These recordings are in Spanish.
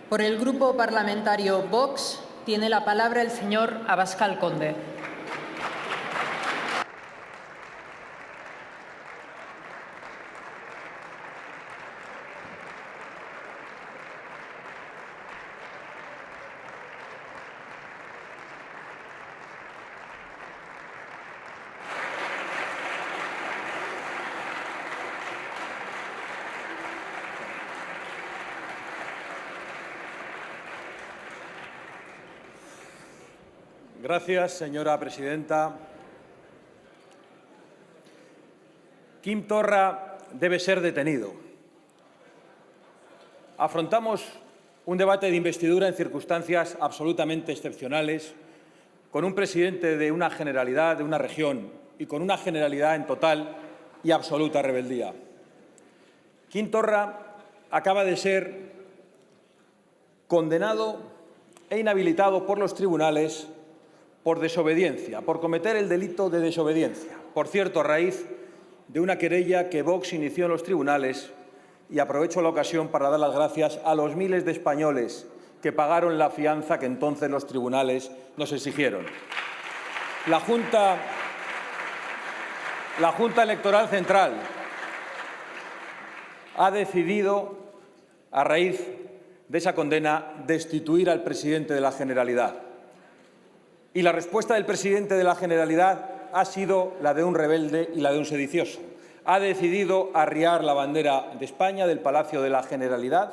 Por el Grupo Parlamentario Vox tiene la palabra el señor Abascal Conde. Gracias, señora presidenta. Quim Torra debe ser detenido. Afrontamos un debate de investidura en circunstancias absolutamente excepcionales, con un presidente de una generalidad, de una región, y con una generalidad en total y absoluta rebeldía. Quim Torra acaba de ser condenado e inhabilitado por los tribunales por desobediencia, por cometer el delito de desobediencia. Por cierto, a raíz de una querella que Vox inició en los tribunales, y aprovecho la ocasión para dar las gracias a los miles de españoles que pagaron la fianza que entonces los tribunales nos exigieron. La Junta Electoral Central ha decidido, a raíz de esa condena, destituir al presidente de la Generalidad. Y la respuesta del presidente de la Generalidad ha sido la de un rebelde y la de un sedicioso. Ha decidido arriar la bandera de España del Palacio de la Generalidad,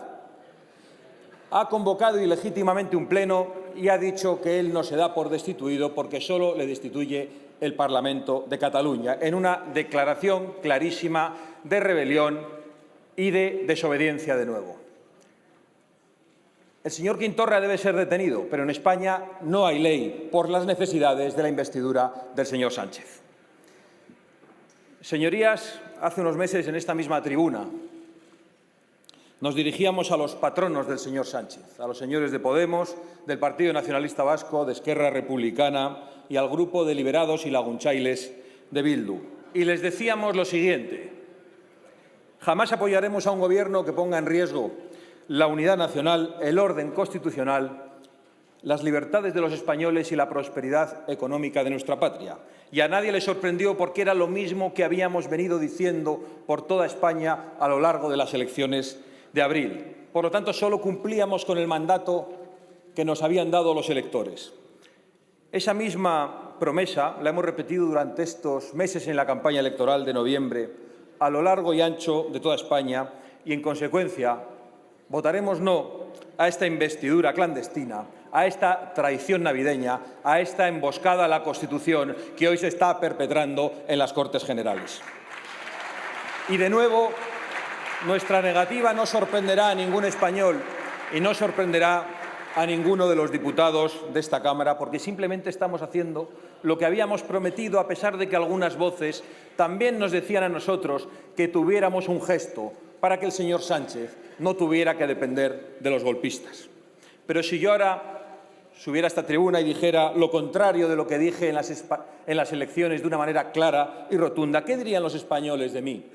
ha convocado ilegítimamente un pleno y ha dicho que él no se da por destituido porque solo le destituye el Parlamento de Cataluña, en una declaración clarísima de rebelión y de desobediencia de nuevo. El señor Quim Torra debe ser detenido, pero en España no hay ley por las necesidades de la investidura del señor Sánchez. Señorías, hace unos meses en esta misma tribuna nos dirigíamos a los patronos del señor Sánchez, a los señores de Podemos, del Partido Nacionalista Vasco, de Esquerra Republicana y al grupo de liberados y lagunchailes de Bildu. Y les decíamos lo siguiente: jamás apoyaremos a un gobierno que ponga en riesgo la unidad nacional, el orden constitucional, las libertades de los españoles y la prosperidad económica de nuestra patria. Y a nadie le sorprendió porque era lo mismo que habíamos venido diciendo por toda España a lo largo de las elecciones de abril. Por lo tanto, solo cumplíamos con el mandato que nos habían dado los electores. Esa misma promesa la hemos repetido durante estos meses en la campaña electoral de noviembre, a lo largo y ancho de toda España, y en consecuencia votaremos no a esta investidura clandestina, a esta traición navideña, a esta emboscada a la Constitución que hoy se está perpetrando en las Cortes Generales. Y de nuevo, nuestra negativa no sorprenderá a ningún español y no sorprenderá a ninguno de los diputados de esta Cámara, porque simplemente estamos haciendo lo que habíamos prometido, a pesar de que algunas voces también nos decían a nosotros que tuviéramos un gesto para que el señor Sánchez no tuviera que depender de los golpistas. Pero si yo ahora subiera a esta tribuna y dijera lo contrario de lo que dije en las elecciones de una manera clara y rotunda, ¿qué dirían los españoles de mí?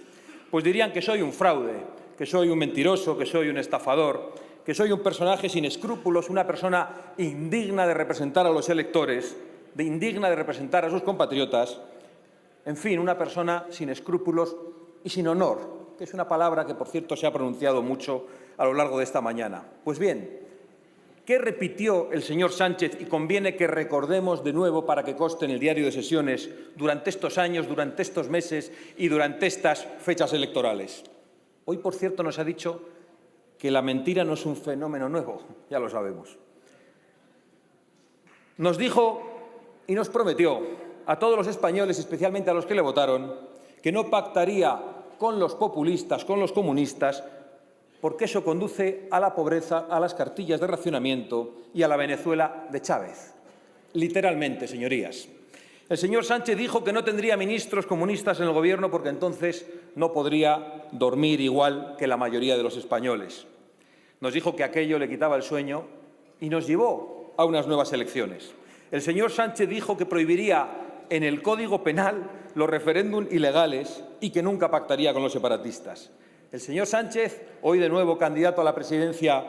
Pues dirían que soy un fraude, que soy un mentiroso, que soy un estafador, que soy un personaje sin escrúpulos, una persona indigna de representar a los electores, indigna de representar a sus compatriotas, en fin, una persona sin escrúpulos y sin honor, que es una palabra que, por cierto, se ha pronunciado mucho a lo largo de esta mañana. Pues bien, ¿qué repitió el señor Sánchez? Y conviene que recordemos de nuevo para que conste en el diario de sesiones durante estos años, durante estos meses y durante estas fechas electorales. Hoy, por cierto, nos ha dicho que la mentira no es un fenómeno nuevo, ya lo sabemos. Nos dijo y nos prometió a todos los españoles, especialmente a los que le votaron, que no pactaría con los populistas, con los comunistas, porque eso conduce a la pobreza, a las cartillas de racionamiento y a la Venezuela de Chávez. Literalmente, señorías. El señor Sánchez dijo que no tendría ministros comunistas en el Gobierno porque entonces no podría dormir igual que la mayoría de los españoles. Nos dijo que aquello le quitaba el sueño y nos llevó a unas nuevas elecciones. El señor Sánchez dijo que prohibiría en el Código Penal los referéndums ilegales y que nunca pactaría con los separatistas. El señor Sánchez, hoy de nuevo candidato a la presidencia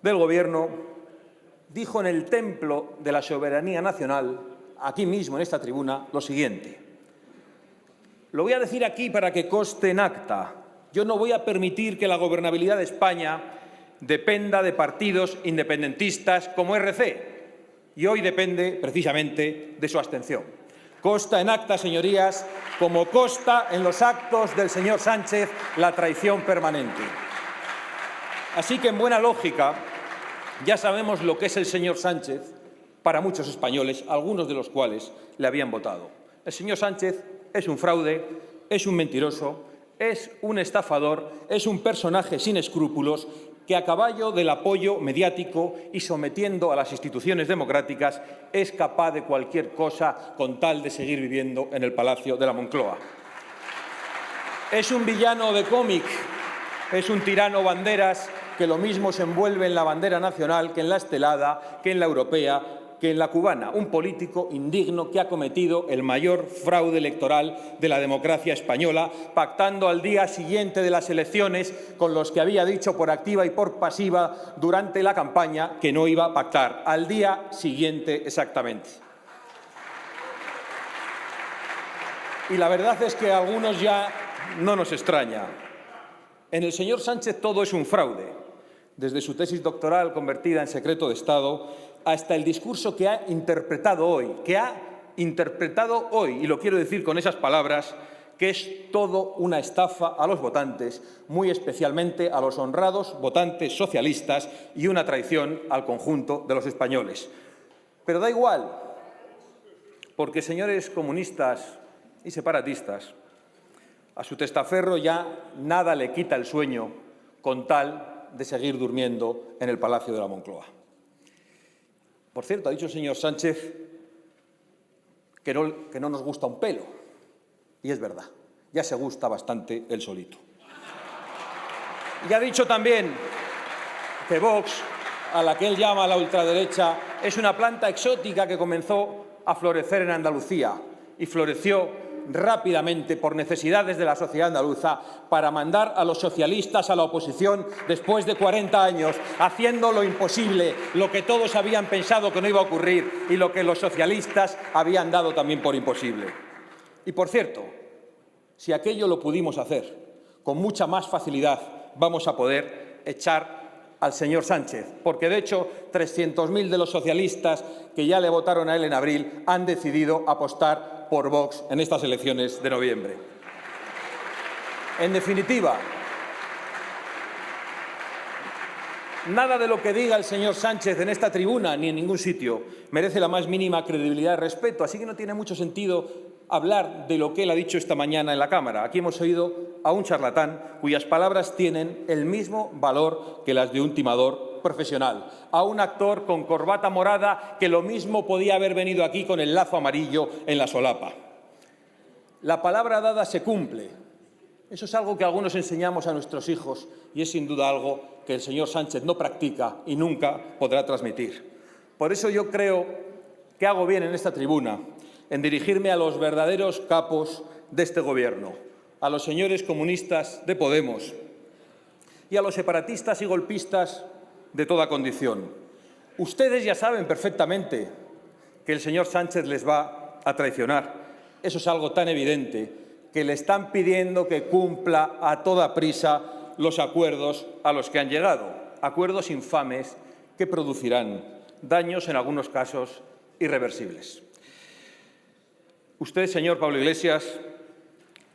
del Gobierno dijo en el templo de la soberanía nacional, aquí mismo en esta tribuna, lo siguiente. Lo voy a decir aquí para que conste en acta. Yo no voy a permitir que la gobernabilidad de España dependa de partidos independentistas como RC, y hoy depende precisamente de su abstención. Consta en acta, señorías, como consta en los actos del señor Sánchez, la traición permanente. Así que, en buena lógica, ya sabemos lo que es el señor Sánchez para muchos españoles, algunos de los cuales le habían votado. El señor Sánchez es un fraude, es un mentiroso, es un estafador, es un personaje sin escrúpulos que, a caballo del apoyo mediático y sometiendo a las instituciones democráticas, es capaz de cualquier cosa con tal de seguir viviendo en el Palacio de la Moncloa. Es un villano de cómic, es un tirano banderas que lo mismo se envuelve en la bandera nacional que en la estelada, que en la europea, que en la cubana. Un político indigno que ha cometido el mayor fraude electoral de la democracia española, pactando al día siguiente de las elecciones con los que había dicho por activa y por pasiva durante la campaña que no iba a pactar. Al día siguiente exactamente. Y la verdad es que a algunos ya no nos extraña. En el señor Sánchez todo es un fraude, desde su tesis doctoral convertida en secreto de Estado hasta el discurso que ha interpretado hoy, y lo quiero decir con esas palabras, que es todo una estafa a los votantes, muy especialmente a los honrados votantes socialistas, y una traición al conjunto de los españoles. Pero da igual, porque, señores comunistas y separatistas, a su testaferro ya nada le quita el sueño con tal de seguir durmiendo en el Palacio de la Moncloa. Por cierto, ha dicho el señor Sánchez que no nos gusta un pelo. Y es verdad, ya se gusta bastante él solito. Y ha dicho también que Vox, a la que él llama la ultraderecha, es una planta exótica que comenzó a florecer en Andalucía y floreció rápidamente por necesidades de la sociedad andaluza para mandar a los socialistas a la oposición después de 40 años, haciendo lo imposible, lo que todos habían pensado que no iba a ocurrir y lo que los socialistas habían dado también por imposible. Y, por cierto, si aquello lo pudimos hacer, con mucha más facilidad vamos a poder echar al señor Sánchez, porque, de hecho, 300.000 de los socialistas que ya le votaron a él en abril han decidido apostar por Vox en estas elecciones de noviembre. En definitiva, nada de lo que diga el señor Sánchez en esta tribuna ni en ningún sitio merece la más mínima credibilidad y respeto, así que no tiene mucho sentido hablar de lo que él ha dicho esta mañana en la Cámara. Aquí hemos oído a un charlatán cuyas palabras tienen el mismo valor que las de un timador profesional, a un actor con corbata morada que lo mismo podía haber venido aquí con el lazo amarillo en la solapa. La palabra dada se cumple. Eso es algo que algunos enseñamos a nuestros hijos y es sin duda algo que el señor Sánchez no practica y nunca podrá transmitir. Por eso yo creo que hago bien en esta tribuna en dirigirme a los verdaderos capos de este Gobierno, a los señores comunistas de Podemos y a los separatistas y golpistas de toda condición. Ustedes ya saben perfectamente que el señor Sánchez les va a traicionar. Eso es algo tan evidente que le están pidiendo que cumpla a toda prisa los acuerdos a los que han llegado, acuerdos infames que producirán daños, en algunos casos, irreversibles. Usted, señor Pablo Iglesias,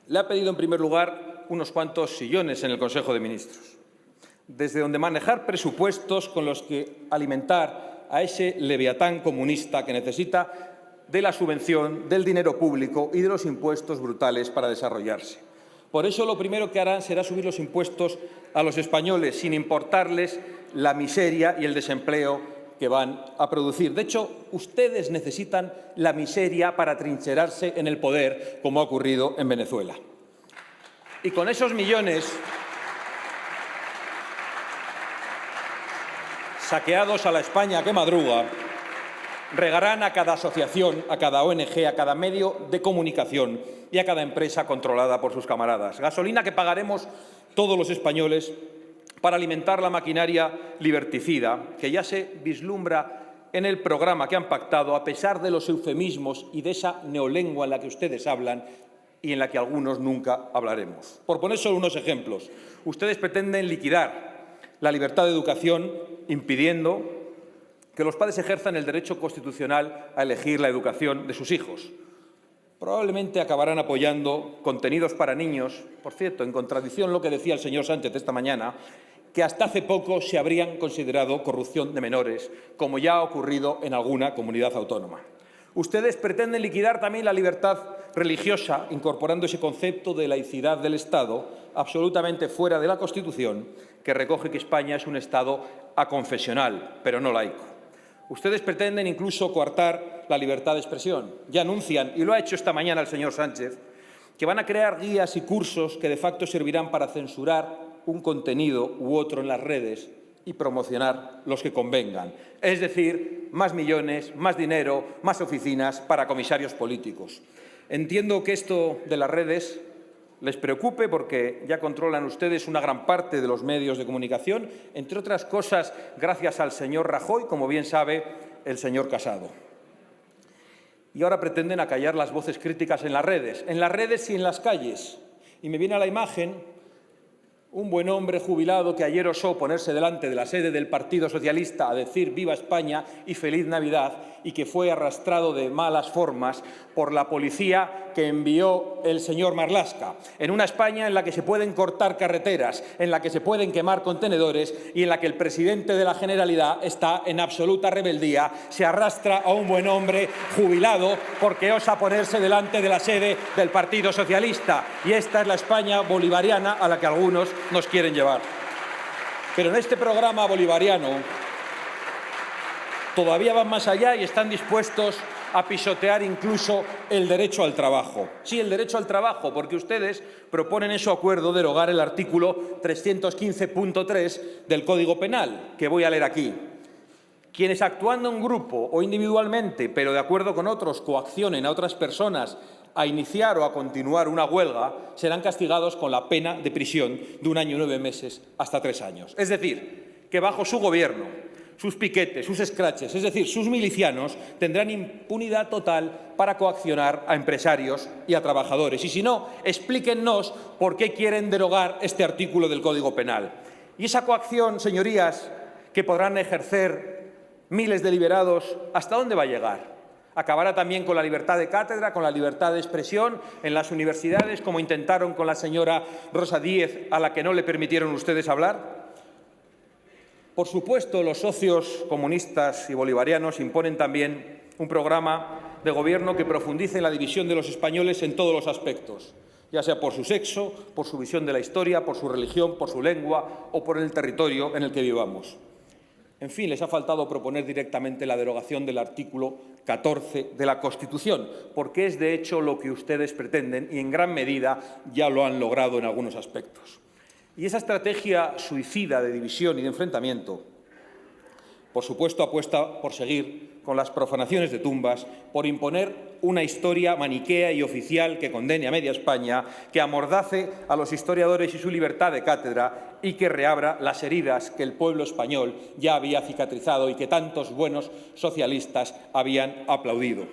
le ha pedido en primer lugar unos cuantos sillones en el Consejo de Ministros, desde donde manejar presupuestos con los que alimentar a ese leviatán comunista que necesita de la subvención, del dinero público y de los impuestos brutales para desarrollarse. Por eso lo primero que harán será subir los impuestos a los españoles, sin importarles la miseria y el desempleo que van a producir. De hecho, ustedes necesitan la miseria para trincherarse en el poder, como ha ocurrido en Venezuela. Y con esos millones saqueados a la España que madruga, regarán a cada asociación, a cada ONG, a cada medio de comunicación y a cada empresa controlada por sus camaradas. Gasolina que pagaremos todos los españoles para alimentar la maquinaria liberticida que ya se vislumbra en el programa que han pactado, a pesar de los eufemismos y de esa neolengua en la que ustedes hablan y en la que algunos nunca hablaremos. Por poner solo unos ejemplos, ustedes pretenden liquidar la libertad de educación impidiendo que los padres ejerzan el derecho constitucional a elegir la educación de sus hijos. Probablemente acabarán apoyando contenidos para niños, por cierto, en contradicción lo que decía el señor Sánchez esta mañana, que hasta hace poco se habrían considerado corrupción de menores, como ya ha ocurrido en alguna comunidad autónoma. Ustedes pretenden liquidar también la libertad religiosa, incorporando ese concepto de laicidad del Estado, absolutamente fuera de la Constitución, que recoge que España es un Estado aconfesional, pero no laico. Ustedes pretenden incluso coartar la libertad de expresión. Ya anuncian, y lo ha hecho esta mañana el señor Sánchez, que van a crear guías y cursos que de facto servirán para censurar un contenido u otro en las redes y promocionar los que convengan. Es decir, más millones, más dinero, más oficinas para comisarios políticos. Entiendo que esto de las redes les preocupe porque ya controlan ustedes una gran parte de los medios de comunicación, entre otras cosas gracias al señor Rajoy, como bien sabe el señor Casado. Y ahora pretenden acallar las voces críticas en las redes y en las calles. Y me viene a la imagen un buen hombre jubilado que ayer osó ponerse delante de la sede del Partido Socialista a decir «Viva España» y «Feliz Navidad» y que fue arrastrado de malas formas por la policía que envió el señor Marlaska, en una España en la que se pueden cortar carreteras, en la que se pueden quemar contenedores y en la que el presidente de la Generalidad está en absoluta rebeldía, se arrastra a un buen hombre jubilado porque osa ponerse delante de la sede del Partido Socialista. Y esta es la España bolivariana a la que algunos nos quieren llevar. Pero en este programa bolivariano todavía van más allá y están dispuestos a pisotear incluso el derecho al trabajo. Sí, el derecho al trabajo, porque ustedes proponen en su acuerdo derogar el artículo 315.3 del Código Penal, que voy a leer aquí. Quienes actuando en grupo o individualmente, pero de acuerdo con otros, coaccionen a otras personas a iniciar o a continuar una huelga, serán castigados con la pena de prisión de 1 año y 9 meses hasta 3 años. Es decir, que bajo su gobierno, sus piquetes, sus escraches, es decir, sus milicianos, tendrán impunidad total para coaccionar a empresarios y a trabajadores. Y si no, explíquennos por qué quieren derogar este artículo del Código Penal. Y esa coacción, señorías, que podrán ejercer miles de liberados, ¿hasta dónde va a llegar? ¿Acabará también con la libertad de cátedra, con la libertad de expresión en las universidades, como intentaron con la señora Rosa Díez, a la que no le permitieron ustedes hablar? Por supuesto, los socios comunistas y bolivarianos imponen también un programa de gobierno que profundice en la división de los españoles en todos los aspectos, ya sea por su sexo, por su visión de la historia, por su religión, por su lengua o por el territorio en el que vivamos. En fin, les ha faltado proponer directamente la derogación del artículo 14 de la Constitución, porque es de hecho lo que ustedes pretenden y en gran medida ya lo han logrado en algunos aspectos. Y esa estrategia suicida de división y de enfrentamiento, por supuesto, apuesta por seguir con las profanaciones de tumbas, por imponer una historia maniquea y oficial que condene a media España, que amordace a los historiadores y su libertad de cátedra y que reabra las heridas que el pueblo español ya había cicatrizado y que tantos buenos socialistas habían aplaudido.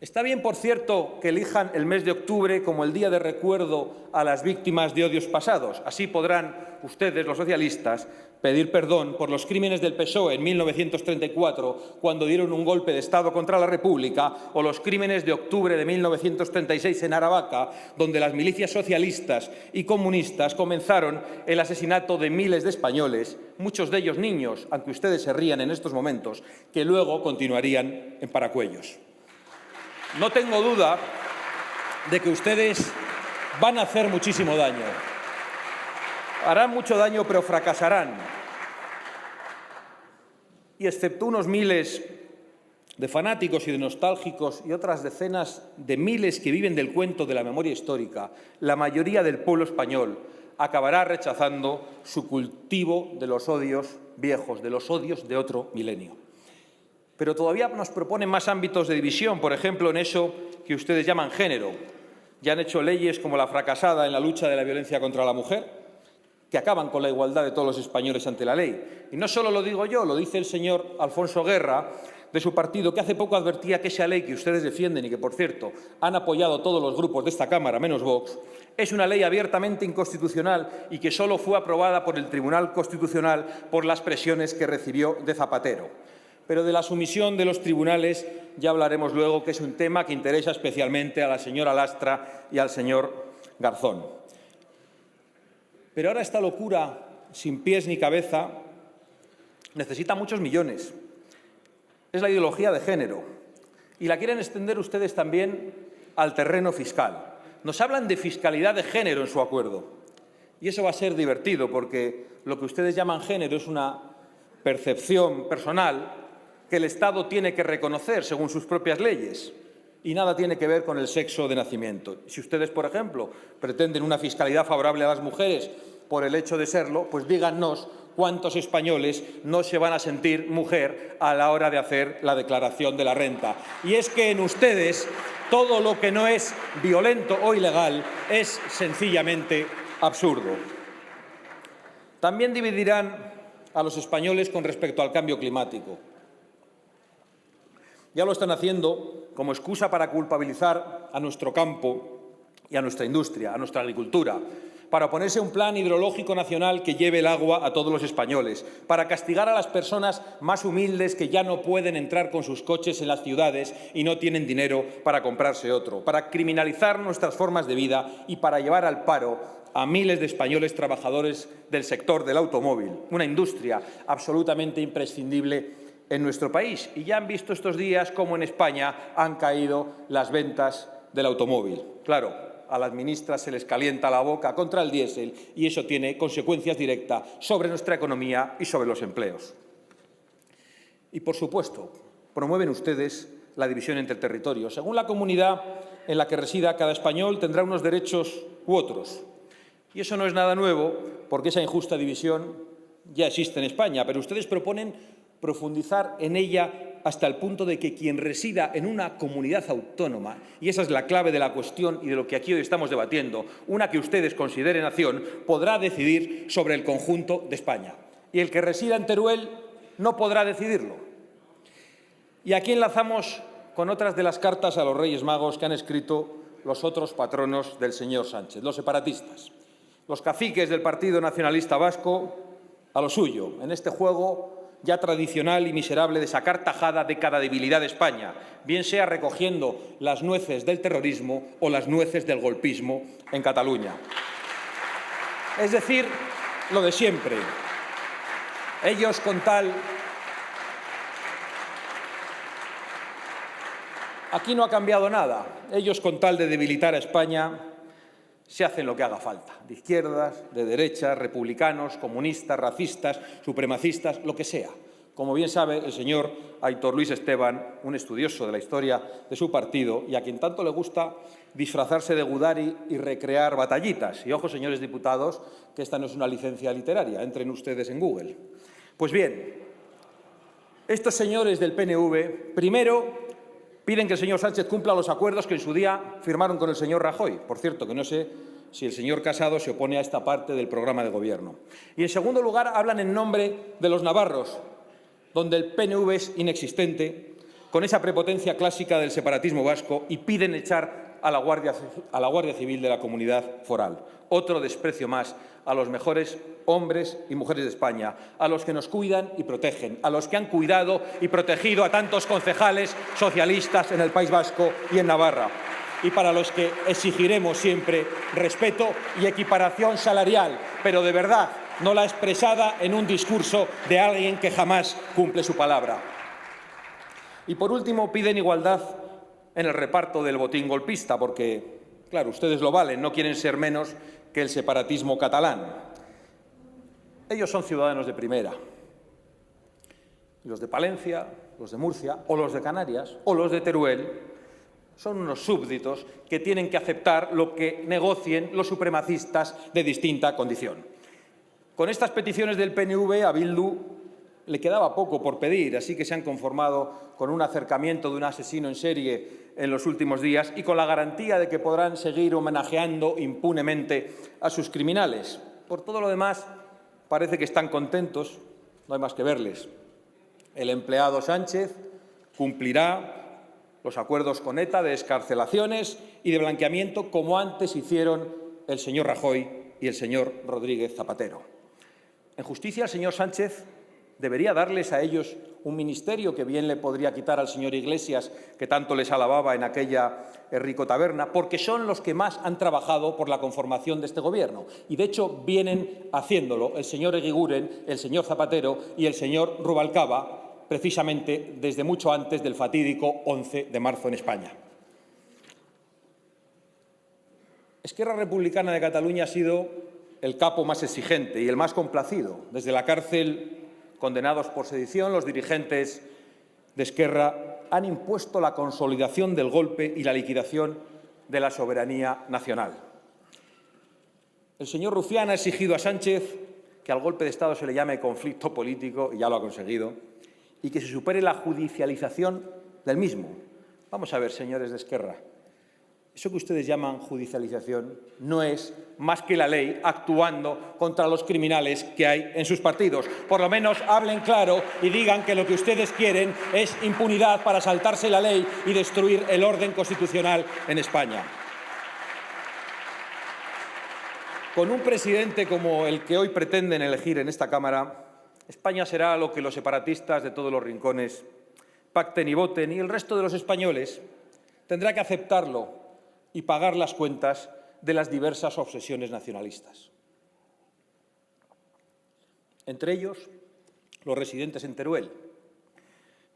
Está bien, por cierto, que elijan el mes de octubre como el día de recuerdo a las víctimas de odios pasados. Así podrán ustedes, los socialistas, pedir perdón por los crímenes del PSOE en 1934, cuando dieron un golpe de Estado contra la República, o los crímenes de octubre de 1936 en Aravaca, donde las milicias socialistas y comunistas comenzaron el asesinato de miles de españoles, muchos de ellos niños, aunque ustedes se rían en estos momentos, que luego continuarían en Paracuellos. No tengo duda de que ustedes van a hacer muchísimo daño. Harán mucho daño, pero fracasarán. Y excepto unos miles de fanáticos y de nostálgicos y otras decenas de miles que viven del cuento de la memoria histórica, la mayoría del pueblo español acabará rechazando su cultivo de los odios viejos, de los odios de otro milenio. Pero todavía nos proponen más ámbitos de división, por ejemplo, en eso que ustedes llaman género. Ya han hecho leyes como la fracasada en la lucha de la violencia contra la mujer, que acaban con la igualdad de todos los españoles ante la ley. Y no solo lo digo yo, lo dice el señor Alfonso Guerra, de su partido, que hace poco advertía que esa ley que ustedes defienden y que, por cierto, han apoyado todos los grupos de esta Cámara, menos Vox, es una ley abiertamente inconstitucional y que solo fue aprobada por el Tribunal Constitucional por las presiones que recibió de Zapatero. Pero de la sumisión de los tribunales ya hablaremos luego, que es un tema que interesa especialmente a la señora Lastra y al señor Garzón. Pero ahora esta locura sin pies ni cabeza necesita muchos millones. Es la ideología de género y la quieren extender ustedes también al terreno fiscal. Nos hablan de fiscalidad de género en su acuerdo y eso va a ser divertido porque lo que ustedes llaman género es una percepción personal que el Estado tiene que reconocer según sus propias leyes y nada tiene que ver con el sexo de nacimiento. Si ustedes, por ejemplo, pretenden una fiscalidad favorable a las mujeres por el hecho de serlo, pues dígannos cuántos españoles no se van a sentir mujer a la hora de hacer la declaración de la renta. Y es que en ustedes todo lo que no es violento o ilegal es sencillamente absurdo. También dividirán a los españoles con respecto al cambio climático. Ya lo están haciendo como excusa para culpabilizar a nuestro campo y a nuestra industria, a nuestra agricultura, para oponerse a un plan hidrológico nacional que lleve el agua a todos los españoles, para castigar a las personas más humildes que ya no pueden entrar con sus coches en las ciudades y no tienen dinero para comprarse otro, para criminalizar nuestras formas de vida y para llevar al paro a miles de españoles trabajadores del sector del automóvil, una industria absolutamente imprescindible en nuestro país. Y ya han visto estos días cómo en España han caído las ventas del automóvil. Claro, a las ministras se les calienta la boca contra el diésel y eso tiene consecuencias directas sobre nuestra economía y sobre los empleos. Y, por supuesto, promueven ustedes la división entre territorios. Según la comunidad en la que resida, cada español tendrá unos derechos u otros. Y eso no es nada nuevo, porque esa injusta división ya existe en España, pero ustedes proponen profundizar en ella hasta el punto de que quien resida en una comunidad autónoma, y esa es la clave de la cuestión y de lo que aquí hoy estamos debatiendo, una que ustedes consideren nación, podrá decidir sobre el conjunto de España. Y el que resida en Teruel no podrá decidirlo. Y aquí enlazamos con otras de las cartas a los Reyes Magos que han escrito los otros patronos del señor Sánchez, los separatistas, los caciques del Partido Nacionalista Vasco a lo suyo, en este juego ya tradicional y miserable de sacar tajada de cada debilidad de España, bien sea recogiendo las nueces del terrorismo o las nueces del golpismo en Cataluña. Es decir, lo de siempre. Ellos con tal... Aquí no ha cambiado nada. Ellos con tal de debilitar a España se hacen lo que haga falta. De izquierdas, de derechas, republicanos, comunistas, racistas, supremacistas, lo que sea. Como bien sabe el señor Aitor Luis Esteban, un estudioso de la historia de su partido y a quien tanto le gusta disfrazarse de Gudari y recrear batallitas. Y ojo, señores diputados, que esta no es una licencia literaria. Entren ustedes en Google. Pues bien, estos señores del PNV, primero, piden que el señor Sánchez cumpla los acuerdos que en su día firmaron con el señor Rajoy. Por cierto, que no sé si el señor Casado se opone a esta parte del programa de gobierno. Y, en segundo lugar, hablan en nombre de los navarros, donde el PNV es inexistente, con esa prepotencia clásica del separatismo vasco, y piden echar a la Guardia Civil de la comunidad foral. Otro desprecio más a los mejores hombres y mujeres de España, a los que nos cuidan y protegen, a los que han cuidado y protegido a tantos concejales socialistas en el País Vasco y en Navarra, y para los que exigiremos siempre respeto y equiparación salarial, pero de verdad, no la expresada en un discurso de alguien que jamás cumple su palabra. Y, por último, piden igualdad en el reparto del botín golpista, porque, claro, ustedes lo valen, no quieren ser menos que el separatismo catalán. Ellos son ciudadanos de primera. Los de Palencia, los de Murcia, o los de Canarias, o los de Teruel, son unos súbditos que tienen que aceptar lo que negocien los supremacistas de distinta condición. Con estas peticiones del PNV a Bildu le quedaba poco por pedir, así que se han conformado con un acercamiento de un asesino en serie en los últimos días y con la garantía de que podrán seguir homenajeando impunemente a sus criminales. Por todo lo demás, parece que están contentos, no hay más que verles. El empleado Sánchez cumplirá los acuerdos con ETA de excarcelaciones y de blanqueamiento, como antes hicieron el señor Rajoy y el señor Rodríguez Zapatero. En justicia, el señor Sánchez debería darles a ellos un ministerio que bien le podría quitar al señor Iglesias, que tanto les alababa en aquella rico taberna, porque son los que más han trabajado por la conformación de este Gobierno. Y, de hecho, vienen haciéndolo el señor Eguiguren, el señor Zapatero y el señor Rubalcaba, precisamente desde mucho antes del fatídico 11 de marzo en España. Esquerra Republicana de Cataluña ha sido el capo más exigente y el más complacido. Desde la cárcel, condenados por sedición, los dirigentes de Esquerra han impuesto la consolidación del golpe y la liquidación de la soberanía nacional. El señor Rufián ha exigido a Sánchez que al golpe de Estado se le llame conflicto político, y ya lo ha conseguido, y que se supere la judicialización del mismo. Vamos a ver, señores de Esquerra, eso que ustedes llaman judicialización no es más que la ley actuando contra los criminales que hay en sus partidos. Por lo menos hablen claro y digan que lo que ustedes quieren es impunidad para saltarse la ley y destruir el orden constitucional en España. Con un presidente como el que hoy pretenden elegir en esta Cámara, España será lo que los separatistas de todos los rincones pacten y voten, y el resto de los españoles tendrá que aceptarlo y pagar las cuentas de las diversas obsesiones nacionalistas. Entre ellos, los residentes en Teruel,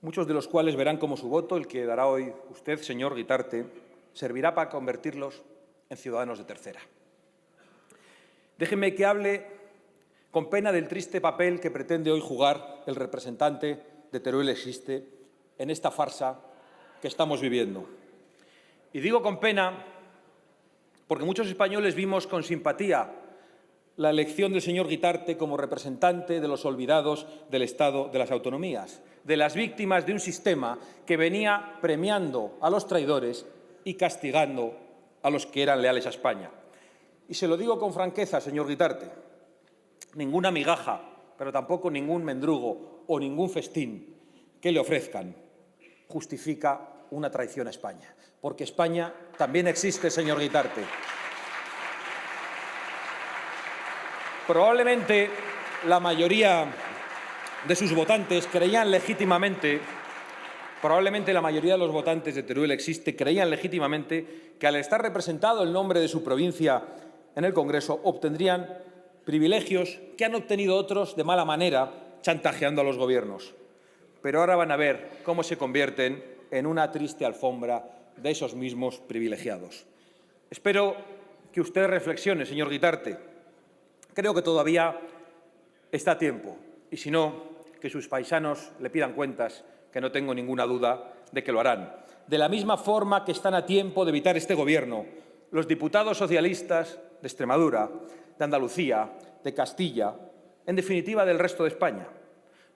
muchos de los cuales verán cómo su voto, el que dará hoy usted, señor Guitarte, servirá para convertirlos en ciudadanos de tercera. Déjenme que hable con pena del triste papel que pretende hoy jugar el representante de Teruel Existe en esta farsa que estamos viviendo. Y digo con pena porque muchos españoles vimos con simpatía la elección del señor Guitarte como representante de los olvidados del Estado de las autonomías, de las víctimas de un sistema que venía premiando a los traidores y castigando a los que eran leales a España. Y se lo digo con franqueza, señor Guitarte, ninguna migaja, pero tampoco ningún mendrugo o ningún festín que le ofrezcan justifica una traición a España, porque España también existe, señor Guitarte. Probablemente la mayoría de sus votantes creían legítimamente, probablemente la mayoría de los votantes de Teruel Existe creían legítimamente que al estar representado el nombre de su provincia en el Congreso obtendrían privilegios que han obtenido otros de mala manera chantajeando a los gobiernos. Pero ahora van a ver cómo se convierten en una triste alfombra de esos mismos privilegiados. Espero que usted reflexione, señor Guitarte. Creo que todavía está a tiempo, y si no, que sus paisanos le pidan cuentas, que no tengo ninguna duda de que lo harán. De la misma forma que están a tiempo de evitar este Gobierno, los diputados socialistas de Extremadura, de Andalucía, de Castilla, en definitiva del resto de España.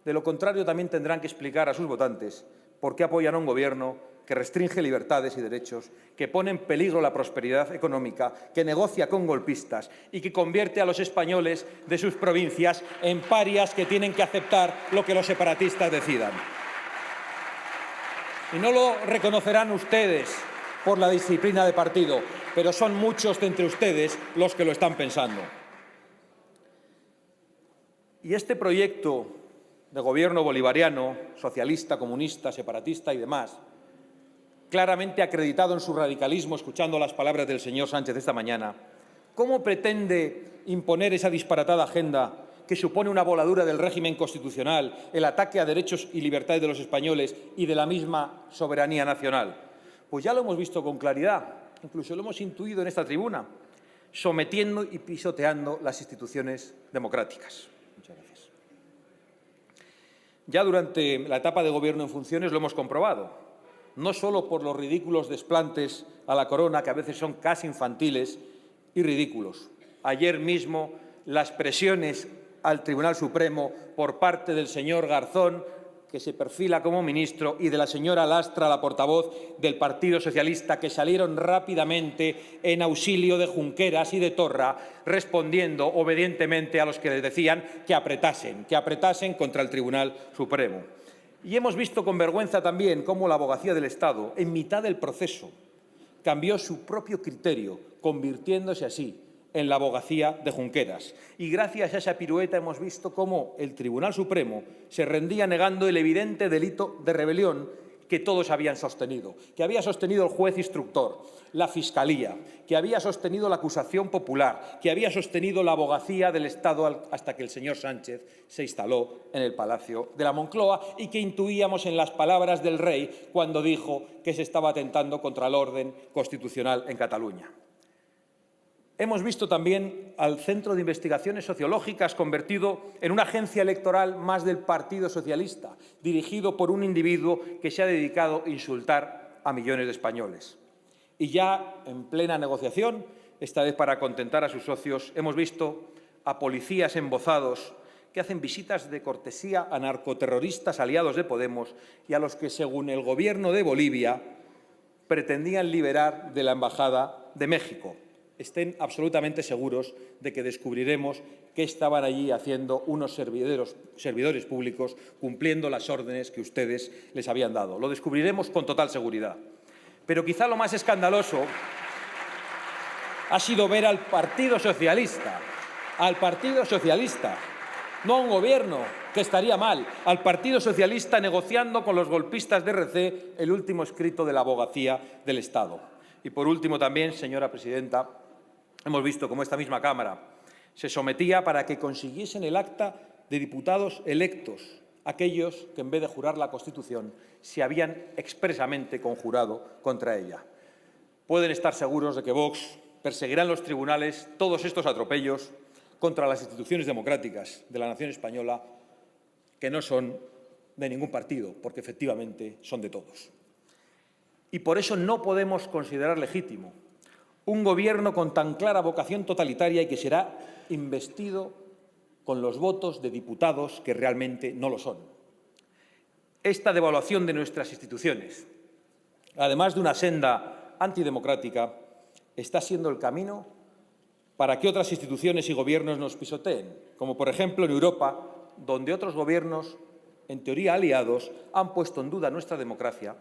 De lo contrario, también tendrán que explicar a sus votantes por qué apoyan a un Gobierno que restringe libertades y derechos, que pone en peligro la prosperidad económica, que negocia con golpistas y que convierte a los españoles de sus provincias en parias que tienen que aceptar lo que los separatistas decidan. Y no lo reconocerán ustedes por la disciplina de partido, pero son muchos de entre ustedes los que lo están pensando. Y este proyecto de gobierno bolivariano, socialista, comunista, separatista y demás, claramente acreditado en su radicalismo, escuchando las palabras del señor Sánchez esta mañana, ¿cómo pretende imponer esa disparatada agenda que supone una voladura del régimen constitucional, el ataque a derechos y libertades de los españoles y de la misma soberanía nacional? Pues ya lo hemos visto con claridad, incluso lo hemos intuido en esta tribuna, sometiendo y pisoteando las instituciones democráticas. Muchas gracias. Ya durante la etapa de gobierno en funciones lo hemos comprobado, no solo por los ridículos desplantes a la corona, que a veces son casi infantiles y ridículos. Ayer mismo las presiones al Tribunal Supremo por parte del señor Garzón, que se perfila como ministro, y de la señora Lastra, la portavoz del Partido Socialista, que salieron rápidamente en auxilio de Junqueras y de Torra, respondiendo obedientemente a los que les decían que apretasen contra el Tribunal Supremo. Y hemos visto con vergüenza también cómo la Abogacía del Estado, en mitad del proceso, cambió su propio criterio, convirtiéndose así en la abogacía de Junqueras. Y gracias a esa pirueta hemos visto cómo el Tribunal Supremo se rendía negando el evidente delito de rebelión que todos habían sostenido, que había sostenido el juez instructor, la Fiscalía, que había sostenido la acusación popular, que había sostenido la abogacía del Estado hasta que el señor Sánchez se instaló en el Palacio de la Moncloa y que intuíamos en las palabras del rey cuando dijo que se estaba atentando contra el orden constitucional en Cataluña. Hemos visto también al Centro de Investigaciones Sociológicas convertido en una agencia electoral más del Partido Socialista, dirigido por un individuo que se ha dedicado a insultar a millones de españoles. Y ya en plena negociación, esta vez para contentar a sus socios, hemos visto a policías embozados que hacen visitas de cortesía a narcoterroristas aliados de Podemos y a los que, según el Gobierno de Bolivia, pretendían liberar de la Embajada de México. Estén absolutamente seguros de que descubriremos qué estaban allí haciendo unos servidores públicos cumpliendo las órdenes que ustedes les habían dado. Lo descubriremos con total seguridad. Pero quizá lo más escandaloso ha sido ver al Partido Socialista, no a un Gobierno, que estaría mal, al Partido Socialista negociando con los golpistas de RC el último escrito de la Abogacía del Estado. Y por último también, señora presidenta, hemos visto cómo esta misma Cámara se sometía para que consiguiesen el acta de diputados electos, aquellos que en vez de jurar la Constitución se habían expresamente conjurado contra ella. Pueden estar seguros de que Vox perseguirá en los tribunales todos estos atropellos contra las instituciones democráticas de la nación española, que no son de ningún partido, porque efectivamente son de todos. Y por eso no podemos considerar legítimo un Gobierno con tan clara vocación totalitaria y que será investido con los votos de diputados que realmente no lo son. Esta devaluación de nuestras instituciones, además de una senda antidemocrática, está siendo el camino para que otras instituciones y gobiernos nos pisoteen, como por ejemplo en Europa, donde otros gobiernos, en teoría aliados, han puesto en duda nuestra democracia,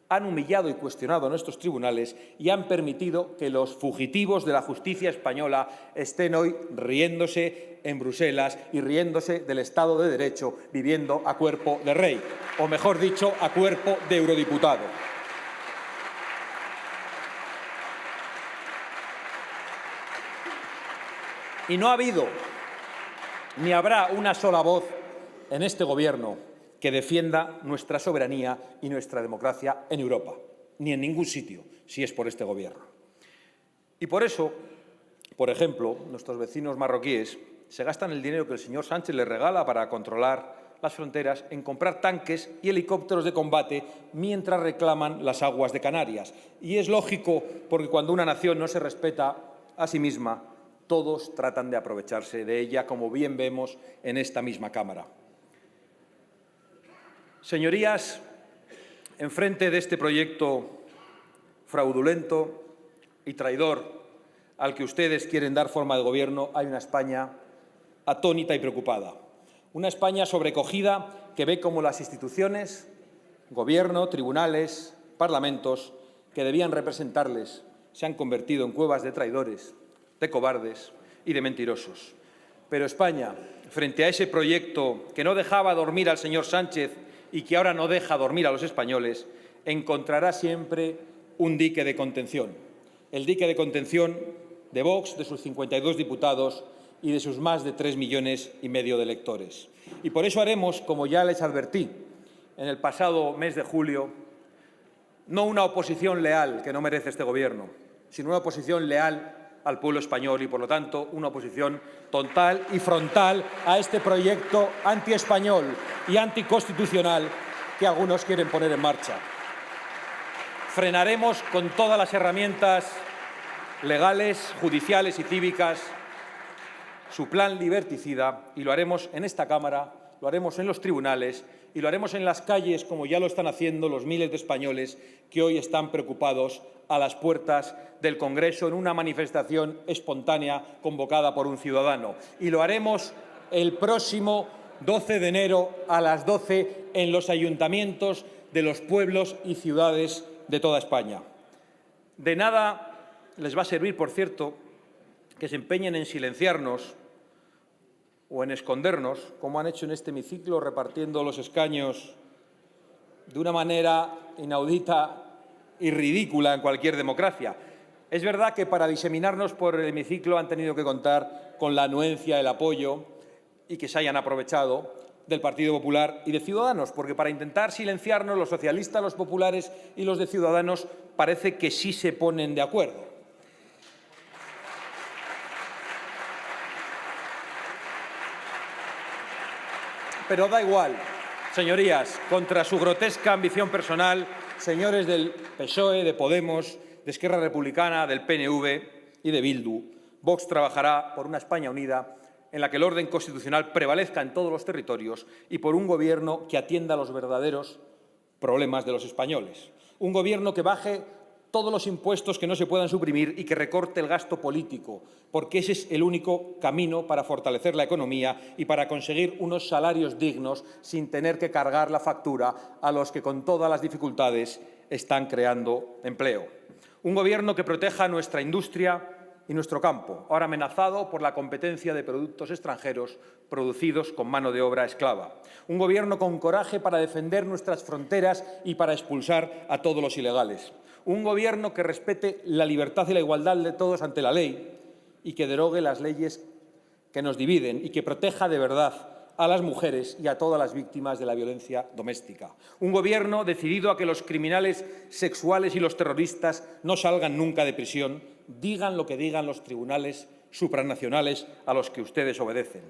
han humillado y cuestionado a nuestros tribunales y han permitido que los fugitivos de la justicia española estén hoy riéndose en Bruselas y riéndose del Estado de Derecho, viviendo a cuerpo de rey, o mejor dicho, a cuerpo de eurodiputado. Y no ha habido ni habrá una sola voz en este Gobierno que defienda nuestra soberanía y nuestra democracia en Europa, ni en ningún sitio, si es por este Gobierno. Y por eso, por ejemplo, nuestros vecinos marroquíes se gastan el dinero que el señor Sánchez les regala para controlar las fronteras en comprar tanques y helicópteros de combate mientras reclaman las aguas de Canarias. Y es lógico, porque cuando una nación no se respeta a sí misma, todos tratan de aprovecharse de ella, como bien vemos en esta misma Cámara. Señorías, enfrente de este proyecto fraudulento y traidor al que ustedes quieren dar forma de gobierno, hay una España atónita y preocupada. Una España sobrecogida que ve cómo las instituciones, gobierno, tribunales, parlamentos, que debían representarles, se han convertido en cuevas de traidores, de cobardes y de mentirosos. Pero España, frente a ese proyecto que no dejaba dormir al señor Sánchez y que ahora no deja dormir a los españoles, encontrará siempre un dique de contención. El dique de contención de Vox, de sus 52 diputados y de sus más de 3,5 millones de electores. Y por eso haremos, como ya les advertí en el pasado mes de julio, no una oposición leal, que no merece este Gobierno, sino una oposición leal al pueblo español y, por lo tanto, una oposición total y frontal a este proyecto antiespañol y anticonstitucional que algunos quieren poner en marcha. Frenaremos con todas las herramientas legales, judiciales y cívicas su plan liberticida y lo haremos en esta Cámara, lo haremos en los tribunales y lo haremos en las calles, como ya lo están haciendo los miles de españoles que hoy están preocupados a las puertas del Congreso en una manifestación espontánea convocada por un ciudadano. Y lo haremos el próximo 12 de enero a las 12 en los ayuntamientos de los pueblos y ciudades de toda España. De nada les va a servir, por cierto, que se empeñen en silenciarnos o en escondernos, como han hecho en este hemiciclo, repartiendo los escaños de una manera inaudita y ridícula en cualquier democracia. Es verdad que para diseminarnos por el hemiciclo han tenido que contar con la anuencia, el apoyo y que se hayan aprovechado del Partido Popular y de Ciudadanos, porque para intentar silenciarnos los socialistas, los populares y los de Ciudadanos parece que sí se ponen de acuerdo. Pero da igual, señorías, contra su grotesca ambición personal, señores del PSOE, de Podemos, de Esquerra Republicana, del PNV y de Bildu, Vox trabajará por una España unida en la que el orden constitucional prevalezca en todos los territorios y por un Gobierno que atienda los verdaderos problemas de los españoles. Un Gobierno que baje todos los impuestos que no se puedan suprimir y que recorte el gasto político, porque ese es el único camino para fortalecer la economía y para conseguir unos salarios dignos sin tener que cargar la factura a los que con todas las dificultades están creando empleo. Un Gobierno que proteja nuestra industria y nuestro campo, ahora amenazado por la competencia de productos extranjeros producidos con mano de obra esclava. Un Gobierno con coraje para defender nuestras fronteras y para expulsar a todos los ilegales. Un Gobierno que respete la libertad y la igualdad de todos ante la ley y que derogue las leyes que nos dividen y que proteja de verdad a las mujeres y a todas las víctimas de la violencia doméstica. Un Gobierno decidido a que los criminales sexuales y los terroristas no salgan nunca de prisión, digan lo que digan los tribunales supranacionales a los que ustedes obedecen.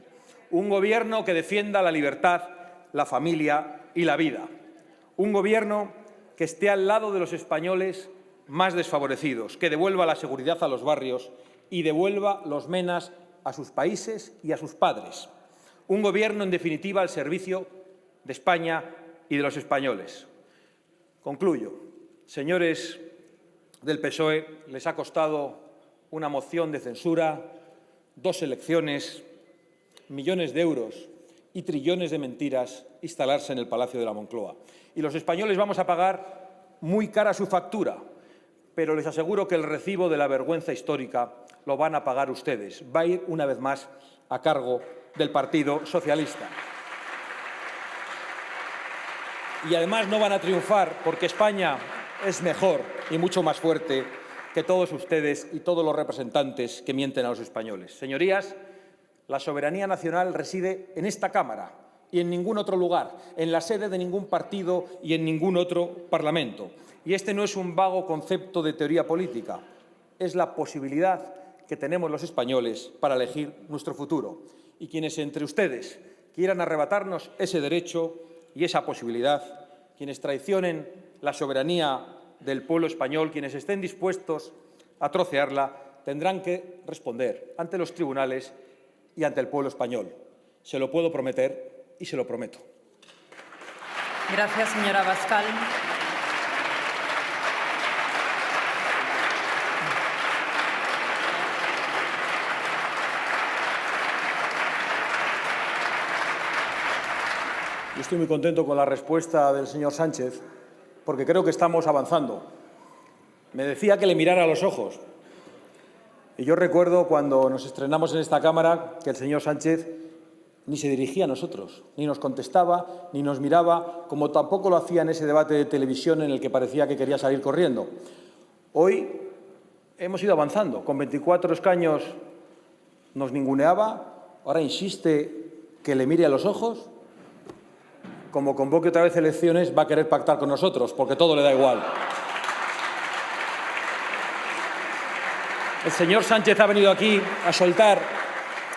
Un Gobierno que defienda la libertad, la familia y la vida. Un Gobierno que esté al lado de los españoles más desfavorecidos, que devuelva la seguridad a los barrios y devuelva los menas a sus países y a sus padres. Un Gobierno, en definitiva, al servicio de España y de los españoles. Concluyo. Señores del PSOE, les ha costado una moción de censura, 2 elecciones, millones de euros y trillones de mentiras instalarse en el Palacio de la Moncloa. Y los españoles vamos a pagar muy cara su factura, pero les aseguro que el recibo de la vergüenza histórica lo van a pagar ustedes. Va a ir una vez más a cargo del Partido Socialista. Y además no van a triunfar porque España es mejor y mucho más fuerte que todos ustedes y todos los representantes que mienten a los españoles. Señorías, la soberanía nacional reside en esta Cámara y en ningún otro lugar, en la sede de ningún partido y en ningún otro Parlamento. Y este no es un vago concepto de teoría política, es la posibilidad que tenemos los españoles para elegir nuestro futuro. Y quienes entre ustedes quieran arrebatarnos ese derecho y esa posibilidad, quienes traicionen la soberanía del pueblo español, quienes estén dispuestos a trocearla, tendrán que responder ante los tribunales y ante el pueblo español. Se lo puedo prometer y se lo prometo. Gracias, señora Abascal. Yo estoy muy contento con la respuesta del señor Sánchez, porque creo que estamos avanzando. Me decía que le mirara a los ojos. Y yo recuerdo cuando nos estrenamos en esta Cámara que el señor Sánchez ni se dirigía a nosotros, ni nos contestaba, ni nos miraba, como tampoco lo hacía en ese debate de televisión en el que parecía que quería salir corriendo. Hoy hemos ido avanzando. Con 24 escaños nos ninguneaba, ahora insiste que le mire a los ojos. Como convoque otra vez elecciones, va a querer pactar con nosotros, porque todo le da igual. El señor Sánchez ha venido aquí a soltar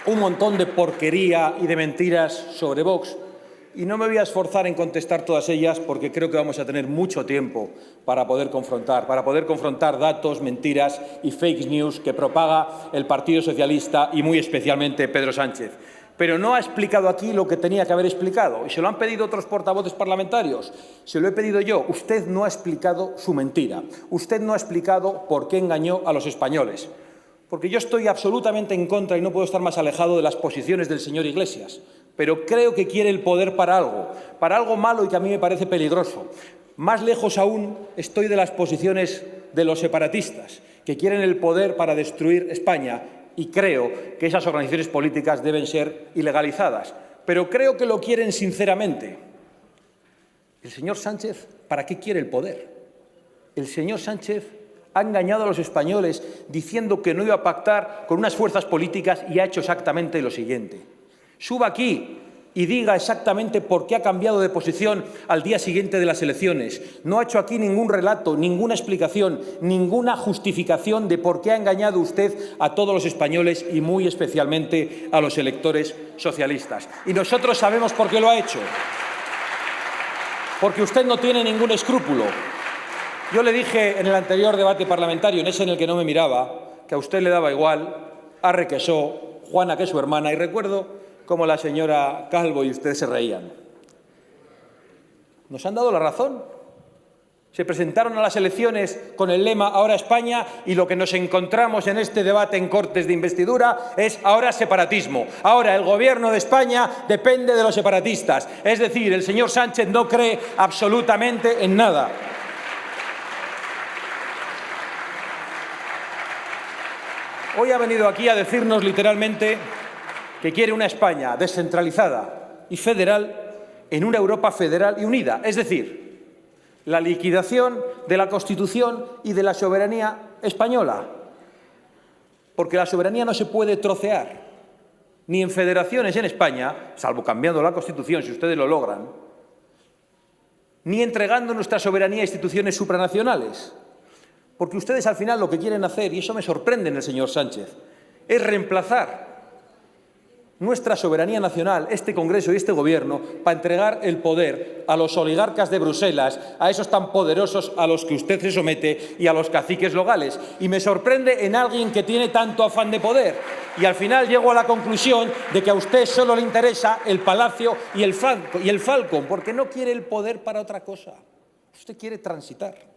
un montón de porquería y de mentiras sobre Vox y no me voy a esforzar en contestar todas ellas porque creo que vamos a tener mucho tiempo para poder confrontar datos, mentiras y fake news que propaga el Partido Socialista y muy especialmente Pedro Sánchez. pero no ha explicado aquí lo que tenía que haber explicado. Y se lo han pedido otros portavoces parlamentarios, se lo he pedido yo. Usted no ha explicado su mentira. Usted no ha explicado por qué engañó a los españoles. Porque yo estoy absolutamente en contra y no puedo estar más alejado de las posiciones del señor Iglesias. Pero creo que quiere el poder para algo malo y que a mí me parece peligroso. Más lejos aún estoy de las posiciones de los separatistas, que quieren el poder para destruir España, y creo que esas organizaciones políticas deben ser ilegalizadas. Pero creo que lo quieren sinceramente. El señor Sánchez, ¿para qué quiere el poder? El señor Sánchez ha engañado a los españoles diciendo que no iba a pactar con unas fuerzas políticas y ha hecho exactamente lo siguiente. Suba aquí y diga exactamente por qué ha cambiado de posición al día siguiente de las elecciones. No ha hecho aquí ningún relato, ninguna explicación, ninguna justificación de por qué ha engañado usted a todos los españoles y muy especialmente a los electores socialistas. Y nosotros sabemos por qué lo ha hecho. Porque usted no tiene ningún escrúpulo. Yo le dije en el anterior debate parlamentario, en ese en el que no me miraba, que a usted le daba igual, Arre que so, Juana que es su hermana, y recuerdo como la señora Calvo y usted se reían. Nos han dado la razón. Se presentaron a las elecciones con el lema Ahora España y lo que nos encontramos en este debate en Cortes de Investidura es ahora separatismo. Ahora el Gobierno de España depende de los separatistas. Es decir, el señor Sánchez no cree absolutamente en nada. Hoy ha venido aquí a decirnos literalmente que quiere una España descentralizada y federal en una Europa federal y unida. Es decir, la liquidación de la Constitución y de la soberanía española. Porque la soberanía no se puede trocear, ni en federaciones en España, salvo cambiando la Constitución, si ustedes lo logran, ni entregando nuestra soberanía a instituciones supranacionales. Porque ustedes al final lo que quieren hacer, y eso me sorprende en el señor Sánchez, es reemplazar nuestra soberanía nacional, este Congreso y este Gobierno, para entregar el poder a los oligarcas de Bruselas, a esos tan poderosos a los que usted se somete y a los caciques locales. Y me sorprende en alguien que tiene tanto afán de poder. Y al final llego a la conclusión de que a usted solo le interesa el Palacio y el Falcon, porque no quiere el poder para otra cosa. Usted quiere transitar.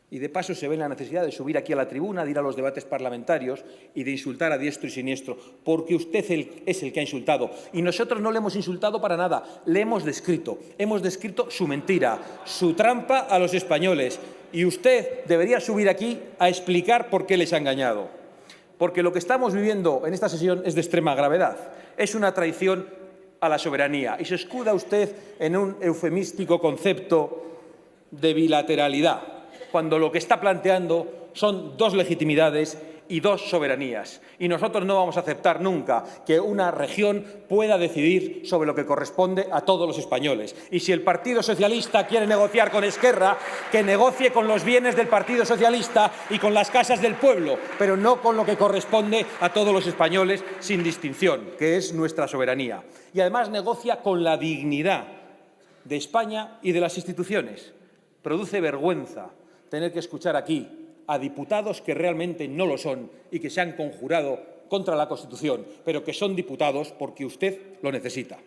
Y de paso se ve la necesidad de subir aquí a la tribuna, de ir a los debates parlamentarios y de insultar a diestro y siniestro, porque usted es el que ha insultado. Y nosotros no le hemos insultado para nada, le hemos descrito su mentira, su trampa a los españoles. Y usted debería subir aquí a explicar por qué les ha engañado. Porque lo que estamos viviendo en esta sesión es de extrema gravedad. Es una traición a la soberanía. Y se escuda usted en un eufemístico concepto de bilateralidad, cuando lo que está planteando son dos legitimidades y dos soberanías. Y nosotros no vamos a aceptar nunca que una región pueda decidir sobre lo que corresponde a todos los españoles. Y si el Partido Socialista quiere negociar con Esquerra, que negocie con los bienes del Partido Socialista y con las casas del pueblo, pero no con lo que corresponde a todos los españoles sin distinción, que es nuestra soberanía. Y además negocia con la dignidad de España y de las instituciones. Produce vergüenza tener que escuchar aquí a diputados que realmente no lo son y que se han conjurado contra la Constitución, pero que son diputados porque usted lo necesita.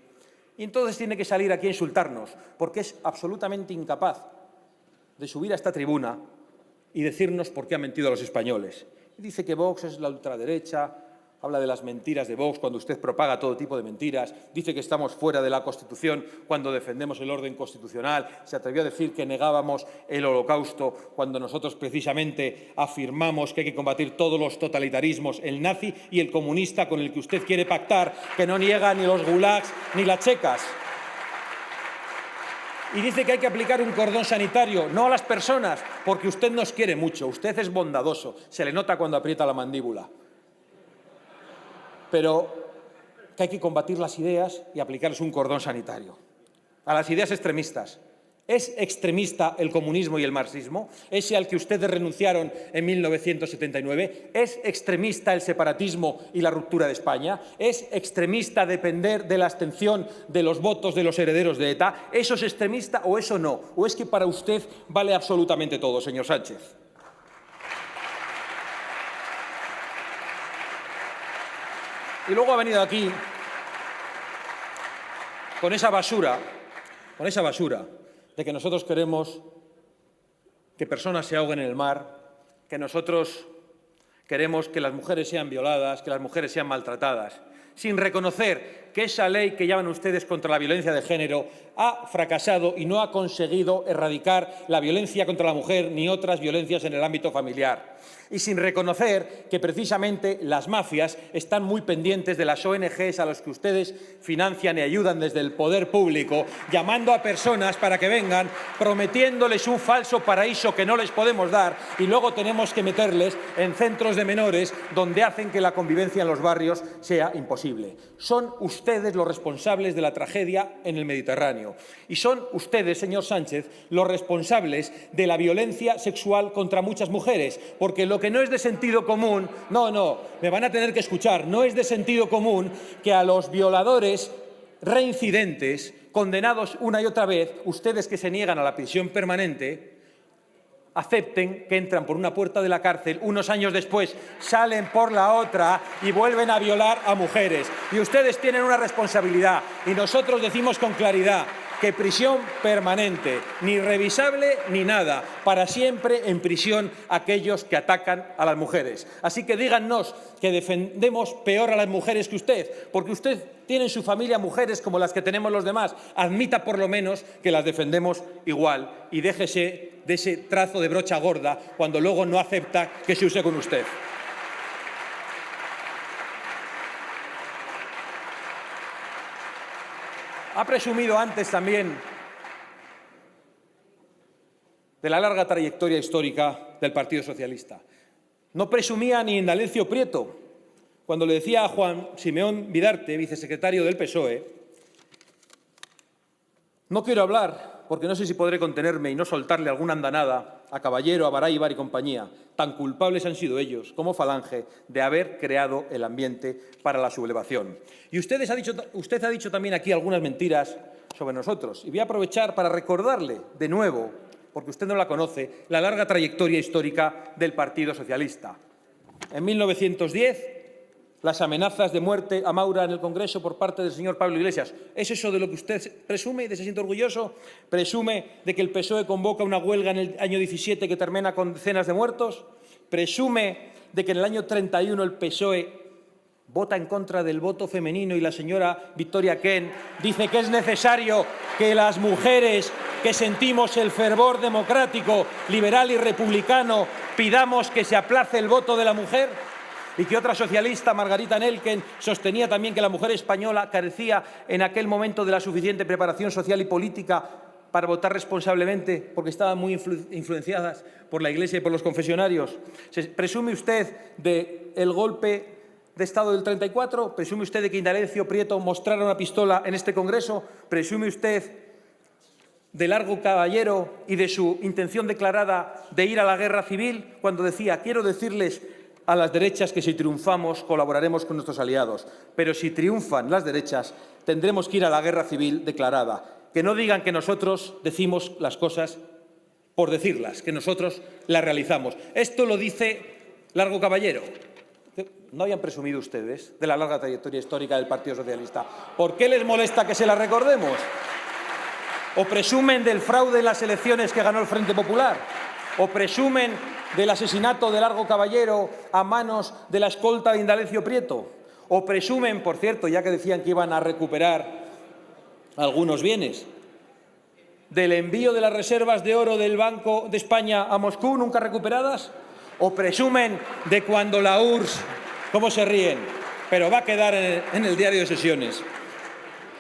Y entonces tiene que salir aquí a insultarnos, porque es absolutamente incapaz de subir a esta tribuna y decirnos por qué ha mentido a los españoles. Y dice que Vox es la ultraderecha, habla de las mentiras de Vox cuando usted propaga todo tipo de mentiras, dice que estamos fuera de la Constitución cuando defendemos el orden constitucional, se atrevió a decir que negábamos el Holocausto cuando nosotros precisamente afirmamos que hay que combatir todos los totalitarismos, el nazi y el comunista con el que usted quiere pactar, que no niega ni los gulags ni las checas. Y dice que hay que aplicar un cordón sanitario, no a las personas, porque usted nos quiere mucho, usted es bondadoso, se le nota cuando aprieta la mandíbula. Pero que hay que combatir las ideas y aplicarles un cordón sanitario. A las ideas extremistas. ¿Es extremista el comunismo y el marxismo? ¿Ese al que ustedes renunciaron en 1979? ¿Es extremista el separatismo y la ruptura de España? ¿Es extremista depender de la abstención de los votos de los herederos de ETA? ¿Eso es extremista o eso no? ¿O es que para usted vale absolutamente todo, señor Sánchez? Y luego ha venido aquí con esa basura de que nosotros queremos que personas se ahoguen en el mar, que nosotros queremos que las mujeres sean violadas, que las mujeres sean maltratadas, sin reconocer que esa ley que llaman ustedes contra la violencia de género ha fracasado y no ha conseguido erradicar la violencia contra la mujer ni otras violencias en el ámbito familiar. Y sin reconocer que precisamente las mafias están muy pendientes de las ONGs a las que ustedes financian y ayudan desde el poder público, llamando a personas para que vengan, prometiéndoles un falso paraíso que no les podemos dar y luego tenemos que meterles en centros de menores donde hacen que la convivencia en los barrios sea imposible. Son ustedes los responsables de la tragedia en el Mediterráneo y son ustedes, señor Sánchez, los responsables de la violencia sexual contra muchas mujeres, porque lo que no es de sentido común, me van a tener que escuchar, no es de sentido común que a los violadores reincidentes, condenados una y otra vez, ustedes que se niegan a la prisión permanente, acepten que entran por una puerta de la cárcel, unos años después salen por la otra y vuelven a violar a mujeres. Y ustedes tienen una responsabilidad y nosotros decimos con claridad que prisión permanente, ni revisable ni nada, para siempre en prisión aquellos que atacan a las mujeres. Así que díganos que defendemos peor a las mujeres que usted, porque usted tiene en su familia mujeres como las que tenemos los demás. Admita por lo menos que las defendemos igual y déjese de ese trazo de brocha gorda cuando luego no acepta que se use con usted. Ha presumido antes también de la larga trayectoria histórica del Partido Socialista. No presumía ni Indalecio Prieto cuando le decía a Juan Simeón Bidarte, vicesecretario del PSOE: no quiero hablar porque no sé si podré contenerme y no soltarle alguna andanada a Caballero, a Baráibar y compañía. Tan culpables han sido ellos como Falange de haber creado el ambiente para la sublevación. Y usted ha dicho también aquí algunas mentiras sobre nosotros. Y voy a aprovechar para recordarle de nuevo, porque usted no la conoce, la larga trayectoria histórica del Partido Socialista. En 1910, las amenazas de muerte a Maura en el Congreso por parte del señor Pablo Iglesias. ¿Es eso de lo que usted presume y de se siente orgulloso? ¿Presume de que el PSOE convoca una huelga en el año 17 que termina con decenas de muertos? ¿Presume de que en el año 31 el PSOE vota en contra del voto femenino y la señora Victoria Kent dice que es necesario que las mujeres que sentimos el fervor democrático, liberal y republicano pidamos que se aplace el voto de la mujer? Y que otra socialista, Margarita Nelken, sostenía también que la mujer española carecía en aquel momento de la suficiente preparación social y política para votar responsablemente porque estaban muy influenciadas por la Iglesia y por los confesionarios. ¿Presume usted del golpe de Estado del 34? ¿Presume usted de que Indalecio Prieto mostrara una pistola en este Congreso? ¿Presume usted de Largo Caballero y de su intención declarada de ir a la guerra civil cuando decía: quiero decirles a las derechas que si triunfamos colaboraremos con nuestros aliados, pero si triunfan las derechas tendremos que ir a la guerra civil declarada? Que no digan que nosotros decimos las cosas por decirlas, que nosotros las realizamos. Esto lo dice Largo Caballero. ¿No habían presumido ustedes de la larga trayectoria histórica del Partido Socialista? ¿Por qué les molesta que se la recordemos? ¿O presumen del fraude en las elecciones que ganó el Frente Popular? ¿O presumen del asesinato de Largo Caballero a manos de la escolta de Indalecio Prieto? ¿O presumen, por cierto, ya que decían que iban a recuperar algunos bienes, del envío de las reservas de oro del Banco de España a Moscú, nunca recuperadas? ¿O presumen de cuando la URSS, cómo se ríen, pero va a quedar en el diario de sesiones,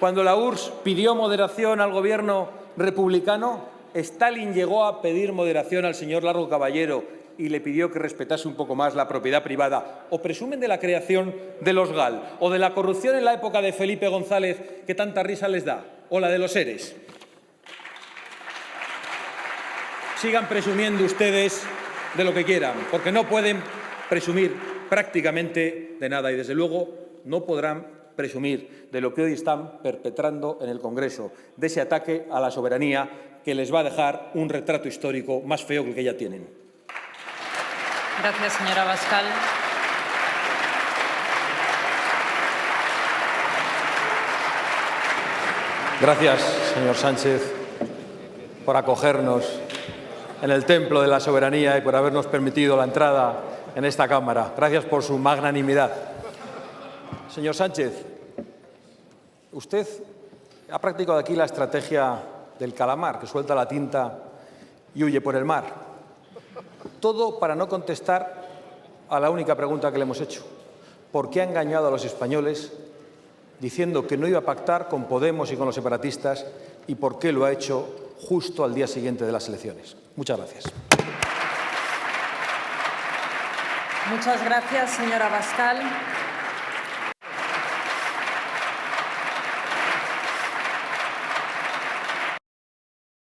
cuando la URSS pidió moderación al gobierno republicano? Stalin llegó a pedir moderación al señor Largo Caballero y le pidió que respetase un poco más la propiedad privada. ¿O presumen de la creación de los GAL? ¿O de la corrupción en la época de Felipe González que tanta risa les da? ¿O la de los ERES? Sigan presumiendo ustedes de lo que quieran, porque no pueden presumir prácticamente de nada y, desde luego, no podrán presumir de lo que hoy están perpetrando en el Congreso, de ese ataque a la soberanía que les va a dejar un retrato histórico más feo que el que ya tienen. Gracias, señora Abascal. Gracias, señor Sánchez, por acogernos en el templo de la soberanía y por habernos permitido la entrada en esta Cámara. Gracias por su magnanimidad. Señor Sánchez, usted ha practicado aquí la estrategia del calamar, que suelta la tinta y huye por el mar. Todo para no contestar a la única pregunta que le hemos hecho. ¿Por qué ha engañado a los españoles diciendo que no iba a pactar con Podemos y con los separatistas y por qué lo ha hecho justo al día siguiente de las elecciones? Muchas gracias. Muchas gracias, señor Abascal.